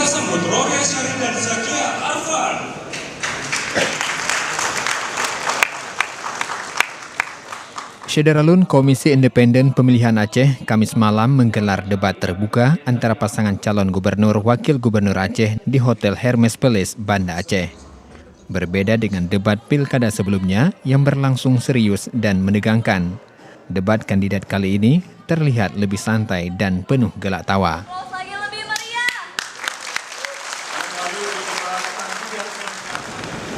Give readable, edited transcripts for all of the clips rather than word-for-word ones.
Kita sambut Roria Syari dan Zakia Arfan. Syederalun Komisi Independen Pemilihan Aceh Kamis malam menggelar debat terbuka antara pasangan calon gubernur wakil gubernur Aceh di Hotel Hermes Palace, Banda Aceh. Berbeda dengan debat pilkada sebelumnya yang berlangsung serius dan menegangkan, debat kandidat kali ini terlihat lebih santai dan penuh gelak tawa.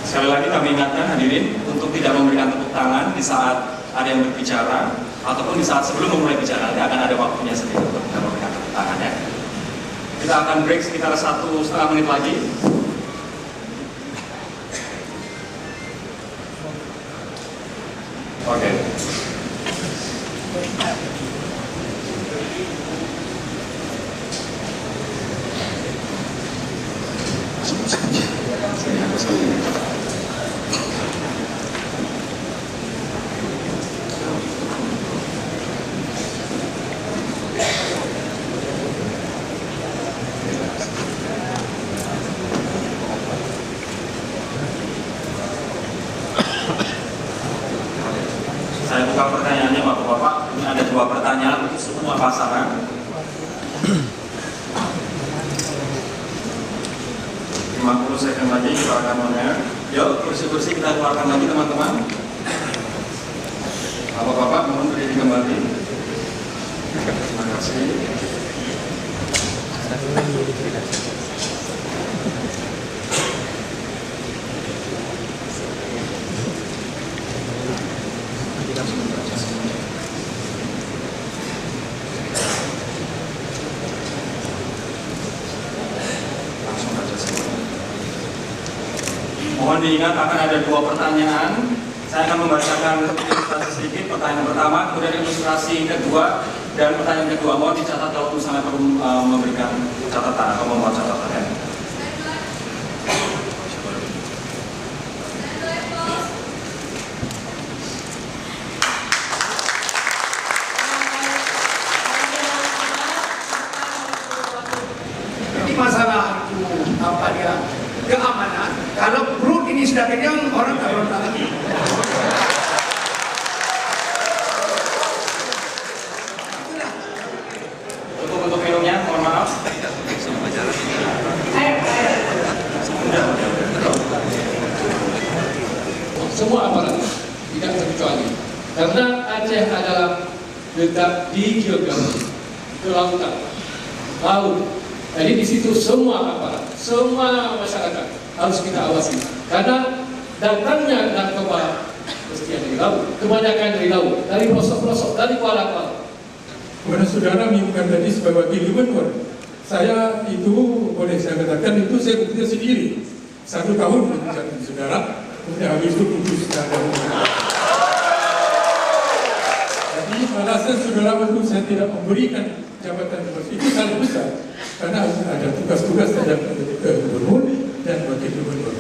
Sekali lagi kami ingatkan hadirin untuk tidak memberikan tepuk tangan di saat ada yang berbicara ataupun di saat sebelum memulai bicara. Akan ada waktunya sendiri untuk kita memberikan tepuk tangan ya. Kita akan break sekitar 1,5 menit lagi. Oke. Saya buka pertanyaannya Bapak-Bapak. Ini ada 2 pertanyaan untuk semua pasangan. 50 second lagi kita akan mendengar. Yuk, kursi-kursi kita keluarkan lagi teman-teman. Bapak-bapak mohon berdiri kembali. Terima kasih. Mohon diingat akan ada 2 pertanyaan. Saya akan membacakan ilustrasi sedikit. Pertanyaan pertama, kemudian ilustrasi kedua, dan pertanyaan kedua. Mohon dicatat kalau misalnya perlu memberikan catatan atau membuat catatan ya. Jadi masalah itu apa dia? Keamanan. Kalau perut ini sudah kenyang, orang tak berontak lagi. Untuk minumnya, mohon maaf. Semua aparat tidak terkecuali, karena Aceh adalah letak di geografi kelautan, laut. Jadi di situ semua aparat, semua masyarakat harus kita awasi. Karena datangnya narkoba mesti dari laut, kebanyakan dari laut, dari pelosok-pelosok, dari kuala-kuala. Kepada saudara mengumumkan tadi sebagai wakil gubernur, saya itu boleh saya katakan itu saya bekerja sendiri 1 tahun menjadi saudara, kemudian habis itu putus dan jadi alasan saudara itu saya tidak memberikan jabatan seperti itu sangat besar karena ada tugas-tugas terhadap gubernur dan wakil gubernur.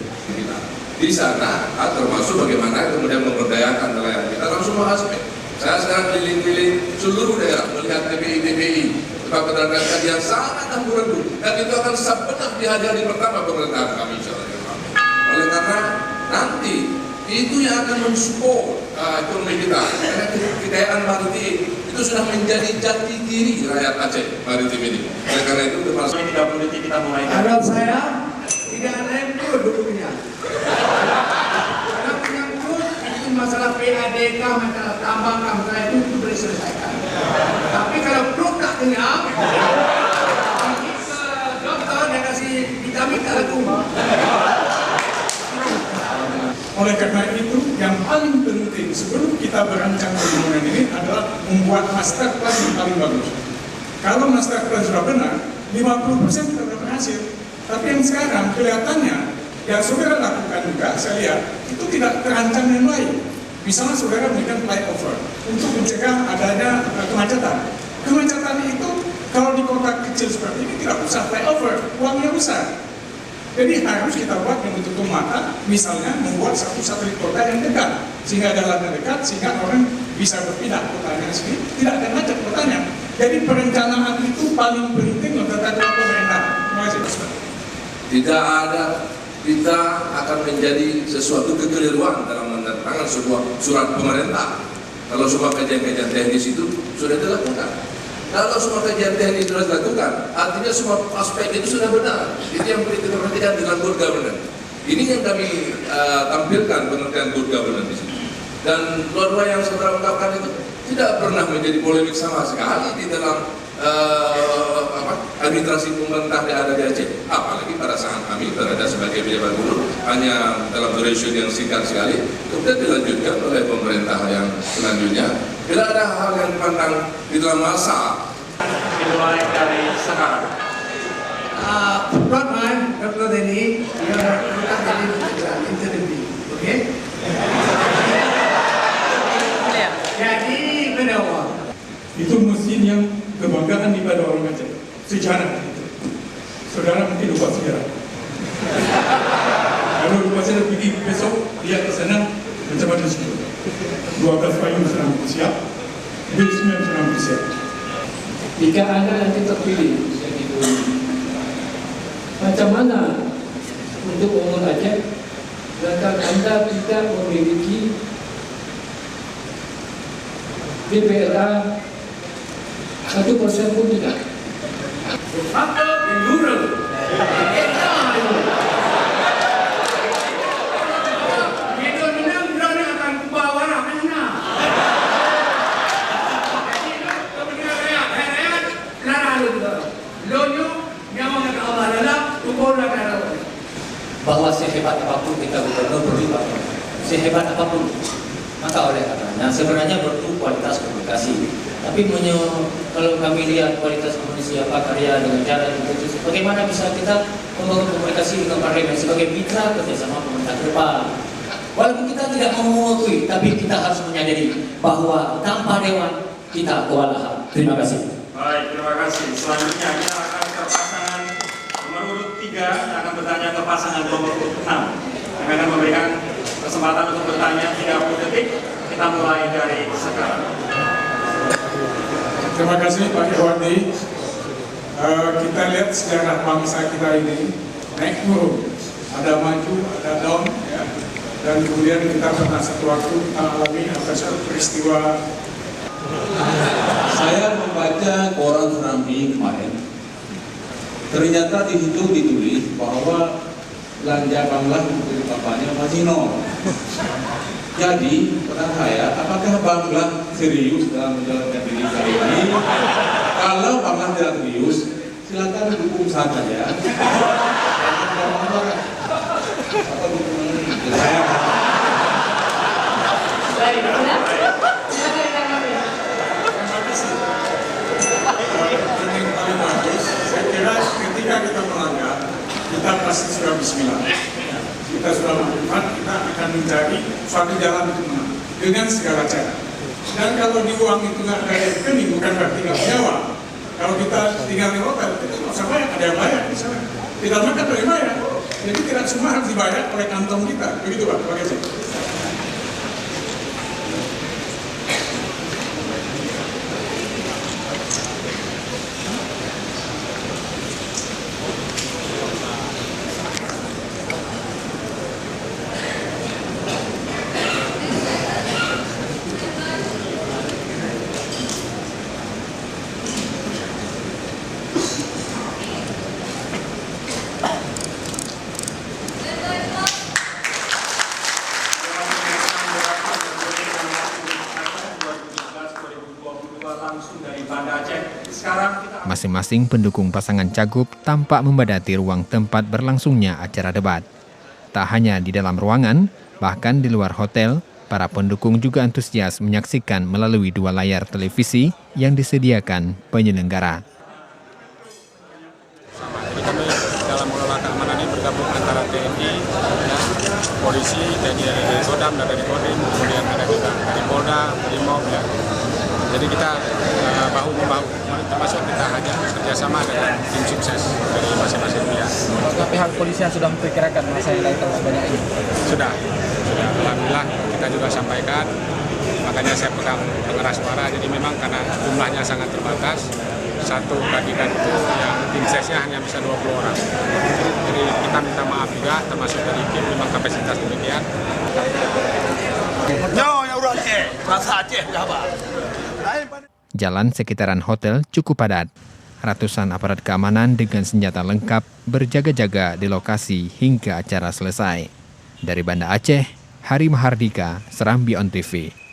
Di sana termasuk bagaimana kemudian memberdayakan nelayan kita dalam semua aspek. Saya sekarang keliling-keliling seluruh daerah melihat TBI tempat peternakan ikan yang sangat amburadul dan itu akan benar di hari-hari pertama pemerintahan kami insyaallah. Oleh karena nanti itu yang akan mensupport ekonomi kita. Karena kekayaan maritim itu sudah menjadi jati diri rakyat Aceh maritim ini. Oleh karena itu termasuk 30 detik kita mulai. Kalau saya tidak ada yang perlu dulunya. Kalau menyangkut itu masalah PADK, masalah tambang, masalah itu boleh selesaikan. Tapi kalau perut tak kenyang, pergi ke dokter dia kasih vitamin tak laku. Oleh karena itu, yang paling penting sebelum kita berancang pembangunan ini adalah membuat master plan yang paling bagus. Kalau master plan sudah benar, 50% kita sudah berhasil. Tapi yang sekarang kelihatannya, yang saudara lakukan juga, saya lihat, itu tidak terancam yang lain. Misalnya saudara memberikan flyover untuk mencegah adanya kemacetan. Kemacetan itu kalau di kota kecil seperti ini tidak usah flyover, uangnya besar. Jadi harus kita buat yang tutup mata, misalnya membuat satu satelit kota yang dekat, sehingga jalannya dekat, sehingga orang bisa berpindah kotanya sendiri, tidak akan macet kotanya. Jadi perencanaan itu paling penting untuk tata kelola pemerintah. Terima kasih. Tidak ada, kita akan menjadi sesuatu kekeliruan dalam menandatangani sebuah surat pemerintah kalau semua kajian-kajian teknis itu sudah dilakukan. Kalau semua kajian teknis sudah dilakukan, artinya semua aspek itu sudah benar. Itu yang perlu kita perhatikan dalam good governance. Ini yang kami tampilkan pengertian good governance di sini. Dan dua-dua yang saudara ungkapkan itu tidak pernah menjadi polemik sama sekali di dalam administrasi pemerintah yang ada di Aceh. Apalagi pada saat kami berada sebagai pejabat gubernur hanya dalam duration yang singkat sekali, kemudian dilanjutkan oleh pemerintah yang selanjutnya. Bila ada hal yang dipandang di dalam masa Dimulai dari sekarang. Tuan-tuan, Dr. Denny, kita jadi interview, oke? Jadi kedua, Itu mesin yang kebanggaan daripada orang Aceh. Sejarah itu. Saudara mungkin lupa sejarah. Kalau lupa saya pergi besok, lihat ke sana macam mana situ. 12 payung sedang bersiap, basement sedang bersiap. Jika Anda nanti terpilih jadi gubernur, macam mana untuk umum Aceh sedangkan Anda tidak memiliki DPRA 1% pun tidak? apa menurut? Itu menang berani akan bawa mana? Jadi kepentingan rakyat lalu lonyo yang mengatakan Allah adalah ukur negara. Bahwa sehebat apapun kita gubernur berlibat, sehebat apapun, maka oleh karenanya sebenarnya perlu kualitas komunikasi. Tapi kalau kami lihat kualitas komunikasi apa karya dengan cara itu, bagaimana bisa kita membangun komunikasi dengan parlemen sebagai mitra kerjasama pemerintah ke depan? Walaupun kita tidak mau mengakui, tapi kita harus menyadari bahwa tanpa dewan kita kewalahan. Terima kasih. Baik, terima kasih. Selanjutnya kita akan ke pasangan nomor urut 3 yang akan bertanya ke pasangan nomor urut 6. Kami akan memberikan kesempatan untuk bertanya 30 detik. Kita mulai dari sekarang. Terima kasih Pak Irwandi. Kita lihat sejarah bangsa kita ini naik turun, ada maju, ada down, ya. Dan kemudian kita pernah satu waktu kita alami satu peristiwa. Saya membaca koran Serambi kemarin, ternyata di situ ditulis bahwa belanja Bangla untuk kampanye masih nol. Jadi, pertanyaan saya, apakah Bangla serius dalam menjalankan diri kali ini? Kalau Bangla tidak serius, silakan dukung saja ya. Atau dukung saya. Yang paling bagus, saya kira ketika kita melanggar, kita pasti sudah bismillah. Kita sudah melakukan, kita akan mencari suatu jalan untuk menang dengan segala cara. Dan kalau di uang itu nggak ada rekening, bukan berarti nggak punya uang. Kalau kita tinggal di hotel, kita nggak usah bayar, ada yang bayar di sana. Tidak makan dari bayar. Jadi tidak semua harus dibayar oleh kantong kita. Begitu Pak, terima kasih. Masing-masing pendukung pasangan cagup tampak membadati ruang tempat berlangsungnya acara debat. Tak hanya di dalam ruangan, bahkan di luar hotel, para pendukung juga antusias menyaksikan melalui 2 layar televisi yang disediakan penyelenggara. Jadi kami dalam mengelola keamanan ini bergabung antara TNI, polisi, TNI dari Kodam dan dari Kodim, kemudian ada juga dari Polda, Brimob, ya. Jadi kita bahu-membahu, termasuk kita hanya kerjasama dengan tim sukses dari masing-masing pihak. Apakah pihak kepolisian sudah memperkirakan masa yang datang sebanyak ini? Sudah. Alhamdulillah kita juga sampaikan, makanya saya pegang pengeras suara. Jadi memang karena jumlahnya sangat terbatas, satu kandidat itu yang tim sesnya hanya bisa 20 orang. Jadi kita minta maaf juga, termasuk dari tim memang kapasitas demikian. Jalan sekitaran hotel cukup padat. Ratusan aparat keamanan dengan senjata lengkap berjaga-jaga di lokasi hingga acara selesai. Dari Banda Aceh, Hari Mahardika, Serambi On TV.